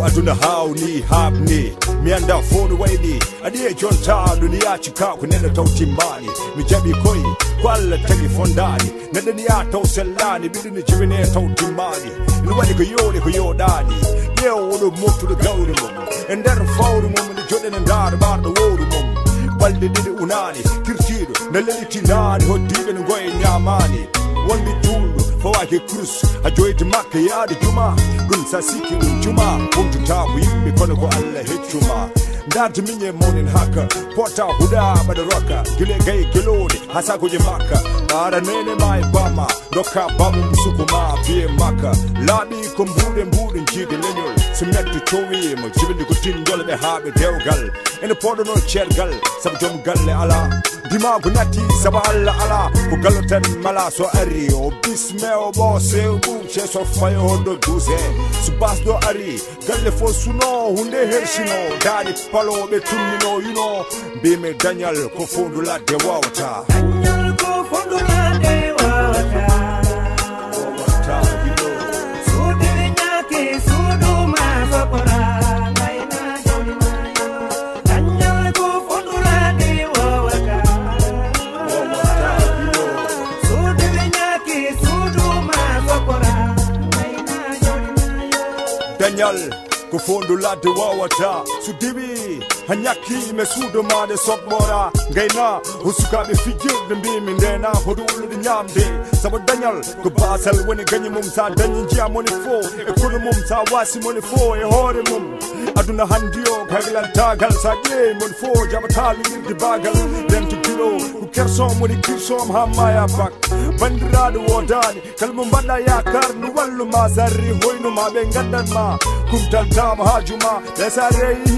aduna hauni habni mianda fonu waini adie jonta dunia chika kunenda tautimani mijabi koi kwalla tagi fondani nadani ata uselani bidini jivine tautimani nuwani ko yodani leo wodo motu de gawri mum endar fawri mum ni joden ndar bar do wodu mum balde didi unani kirtido naliti nani hodibe ngoy nyamani wandi tundu fawake krus ajoyde makka yaade juma dun sasiki juma buntu tabu yimbe kono ko Allah hechuma ndati minye monin haka pota huda badaroka gile gay gelode hasa ko je makka bara nene mai bama doka bamu musukuma pie makka labi ko mbude njide lenyol sumetu chowi mo jibindi ko tindole be habe dewgal en podo no chergal sab jom galle ala dima gunati saba ala ko galotan mala so ari o bisme o bose bu che so fayo do duze subas do ari galle fo suno hunde hershino dani palo be tumino you know be me Daniel ko fondu la de wawata Daniel ko fondu la de wawata Daniel ko fondu la de wawata sudibi hanyaki mesudo ma de sokmora gaina husuka be fijir de mi ndena hodul de nyamde sabo Daniel ko basal woni ganyi mum sa danyi jia moni fo e kono mum sa wasi moni fo e hore mum aduna handio kaglan tagal sa ge mon fo jabatali de bagal dem to kilo ku kerso moni kirso hamaya bak bandirado wodani kalmum banda ya karnu wallu ma zarri hoyno ma be gandan ma kumtal tama hajuma lesarehi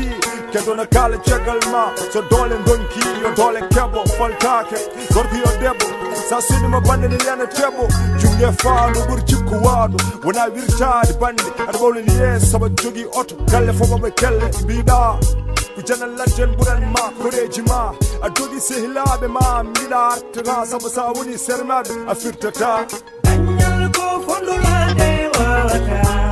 kedona kala chegalma so dole donki yo dole kebo faltake gordi yo debo sa sinima bande ni yana tebo junge faanu burchiku wado wona wirtaade bande ad bawle ni yes saba jogi auto galle fo be kelle bida kujana laten buran ma koreji ma adogi sehlabe ma midar tra saba sa woni sermad afirtata Daniel ko fondo la de wata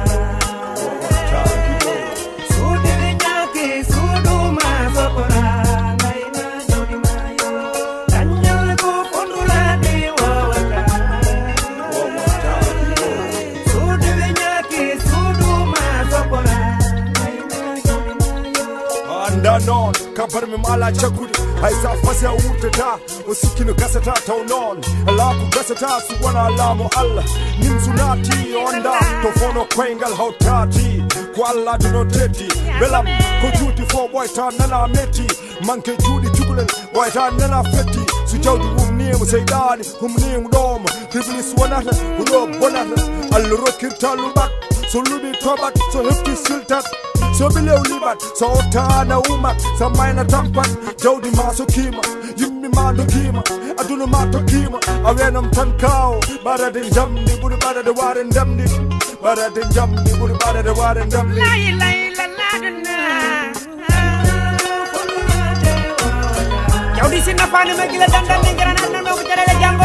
non kabar mi mala chakuri haisa fasa utata usikino gasata taunon ala ku gasata su wana alamu Allah nim sunati onda to fono kwengal hautati ko Allah dino teti belam ko juti fo boy ta nana meti manke judi jugulen boy ta nana feti su jawdi wumni mo seydani humni mudom kiblis wanata udo bonata Allah rokirta lubat so lubi tobat so hefti siltat so below libat so tana uma so minor tampat jawdi maso kima yimmi mando kima aduna mato kima awenam tankao barade jamdi budi barade waren damdi barade jamdi budi barade waren damdi la la jawdi sinna fanu me gila dandan ngara nan no ko jere jango